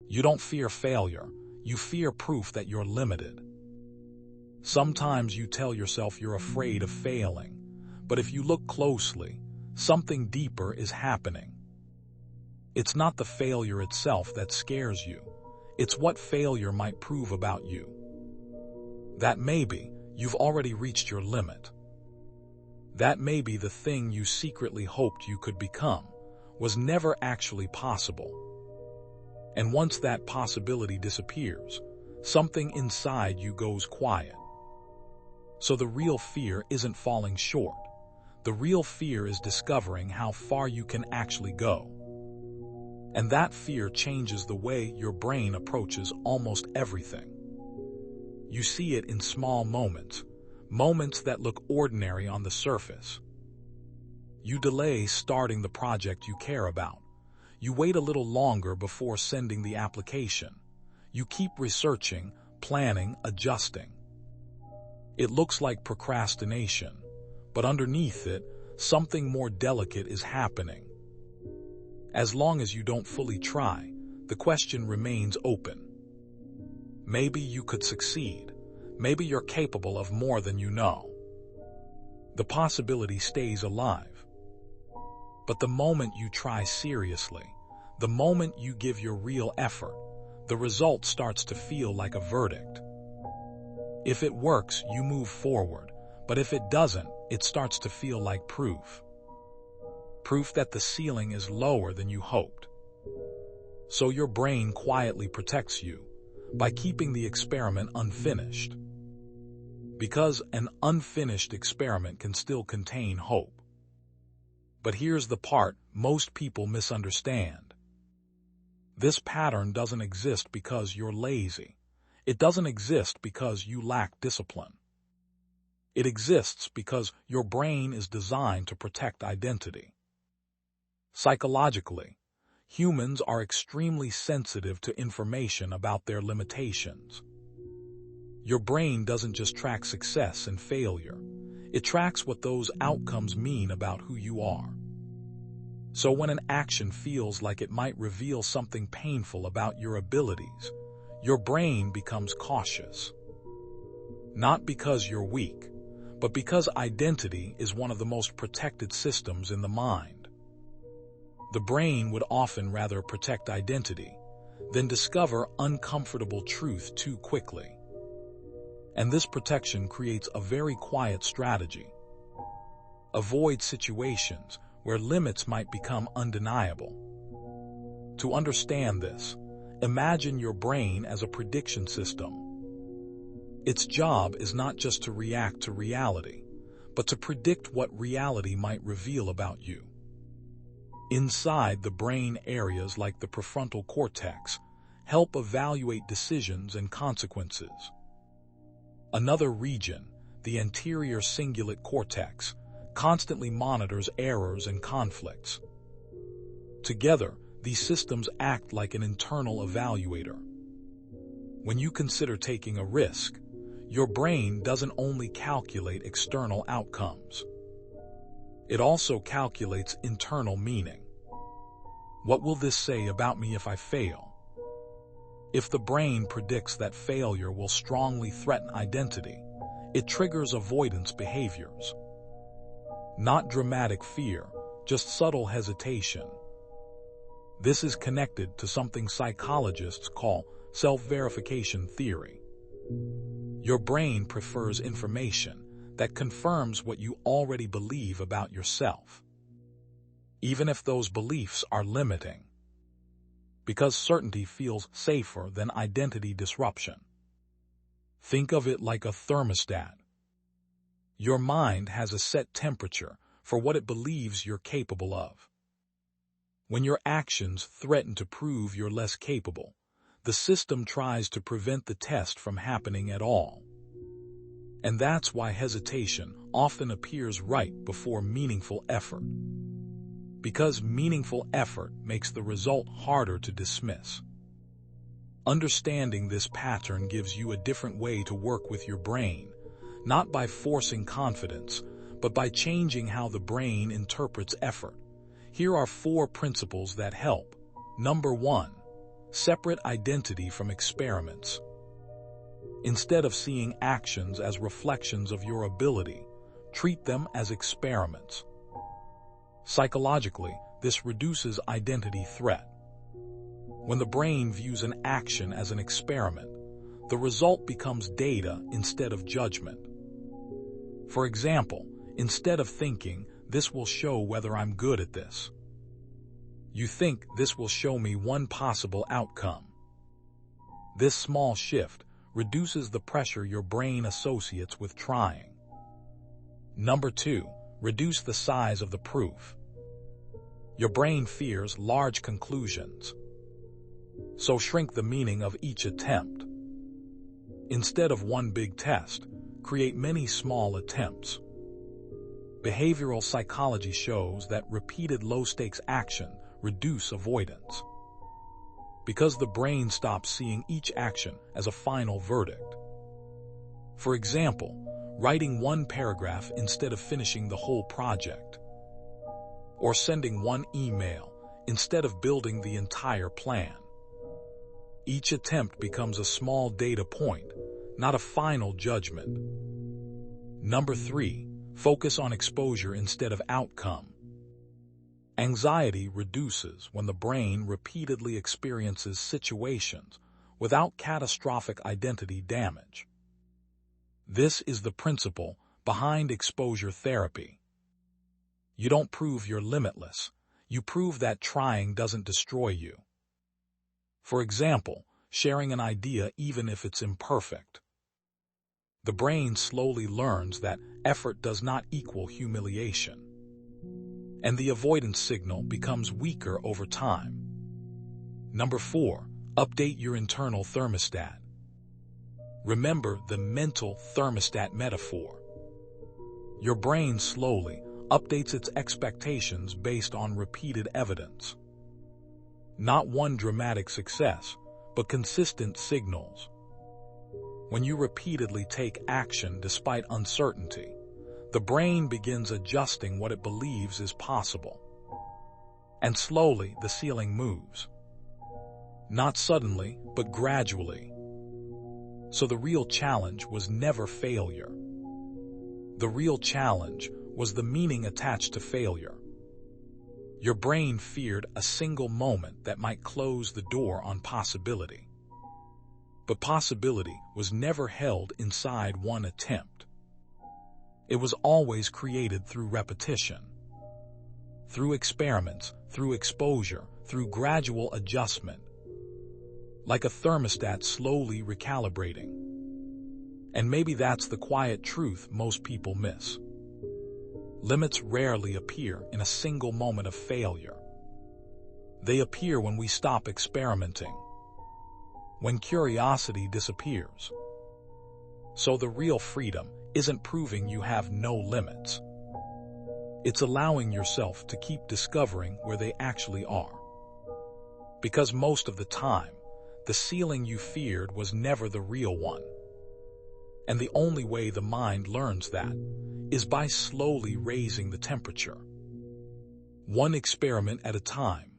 You don't fear failure, you fear proof that you're limited. Sometimes you tell yourself you're afraid of failing, but if you look closely, something deeper is happening. It's not the failure itself that scares you, it's what failure might prove about you. That maybe you've already reached your limit. That maybe the thing you secretly hoped you could become was never actually possible. And once that possibility disappears, something inside you goes quiet. So the real fear isn't falling short. The real fear is discovering how far you can actually go. And that fear changes the way your brain approaches almost everything. You see it in small moments, moments that look ordinary on the surface. You delay starting the project you care about. You wait a little longer before sending the application. You keep researching, planning, adjusting. It looks like procrastination, but underneath it, something more delicate is happening. As long as you don't fully try, the question remains open. Maybe you could succeed. Maybe you're capable of more than you know. The possibility stays alive. But the moment you try seriously, the moment you give your real effort, the result starts to feel like a verdict. If it works, you move forward, but if it doesn't, it starts to feel like proof. Proof that the ceiling is lower than you hoped. So your brain quietly protects you by keeping the experiment unfinished. Because an unfinished experiment can still contain hope. But here's the part most people misunderstand. This pattern doesn't exist because you're lazy. It doesn't exist because you lack discipline. It exists because your brain is designed to protect identity. Psychologically, humans are extremely sensitive to information about their limitations. Your brain doesn't just track success and failure. It tracks what those outcomes mean about who you are. So when an action feels like it might reveal something painful about your abilities, your brain becomes cautious. Not because you're weak, but because identity is one of the most protected systems in the mind. The brain would often rather protect identity than discover uncomfortable truth too quickly. And this protection creates a very quiet strategy. Avoid situations where limits might become undeniable. To understand this, imagine your brain as a prediction system. Its job is not just to react to reality, but to predict what reality might reveal about you. Inside the brain, areas like the prefrontal cortex help evaluate decisions and consequences. Another region, the anterior cingulate cortex, constantly monitors errors and conflicts. Together, these systems act like an internal evaluator. When you consider taking a risk, your brain doesn't only calculate external outcomes. It also calculates internal meaning. What will this say about me if I fail? If the brain predicts that failure will strongly threaten identity, it triggers avoidance behaviors. Not dramatic fear, just subtle hesitation. This is connected to something psychologists call self-verification theory. Your brain prefers information that confirms what you already believe about yourself, even if those beliefs are limiting, because certainty feels safer than identity disruption. Think of it like a thermostat. Your mind has a set temperature for what it believes you're capable of. When your actions threaten to prove you're less capable, the system tries to prevent the test from happening at all. And that's why hesitation often appears right before meaningful effort. Because meaningful effort makes the result harder to dismiss. Understanding this pattern gives you a different way to work with your brain, not by forcing confidence, but by changing how the brain interprets effort. Here are 4 principles that help. Number 1. Separate identity from experiments. Instead of seeing actions as reflections of your ability, treat them as experiments. Psychologically, this reduces identity threat. When the brain views an action as an experiment, the result becomes data instead of judgment. For example, instead of thinking, "This will show whether I'm good at this," you think, "This will show me one possible outcome." This small shift reduces the pressure your brain associates with trying. Number 2, reduce the size of the proof. Your brain fears large conclusions, so shrink the meaning of each attempt. Instead of one big test, create many small attempts. Behavioral psychology shows that repeated low-stakes action reduce avoidance, because the brain stops seeing each action as a final verdict. For example, writing one paragraph instead of finishing the whole project, or sending one email instead of building the entire plan. Each attempt becomes a small data point, not a final judgment. Number 3, focus on exposure instead of outcome. Anxiety reduces when the brain repeatedly experiences situations without catastrophic identity damage. This is the principle behind exposure therapy. You don't prove you're limitless, you prove that trying doesn't destroy you. For example, sharing an idea even if it's imperfect. The brain slowly learns that effort does not equal humiliation, and the avoidance signal becomes weaker over time. Number 4, update your internal thermostat. Remember the mental thermostat metaphor. Your brain slowly updates its expectations based on repeated evidence. Not one dramatic success, but consistent signals. When you repeatedly take action despite uncertainty, the brain begins adjusting what it believes is possible. And slowly the ceiling moves. Not suddenly, but gradually. So the real challenge was never failure. The real challenge was the meaning attached to failure. Your brain feared a single moment that might close the door on possibility. But possibility was never held inside one attempt. It was always created through repetition, through experiments, through exposure, through gradual adjustment, like a thermostat slowly recalibrating. And maybe that's the quiet truth most people miss. Limits rarely appear in a single moment of failure. They appear when we stop experimenting, when curiosity disappears. So the real freedom isn't proving you have no limits. It's allowing yourself to keep discovering where they actually are. Because most of the time, the ceiling you feared was never the real one. And the only way the mind learns that is by slowly raising the temperature, one experiment at a time.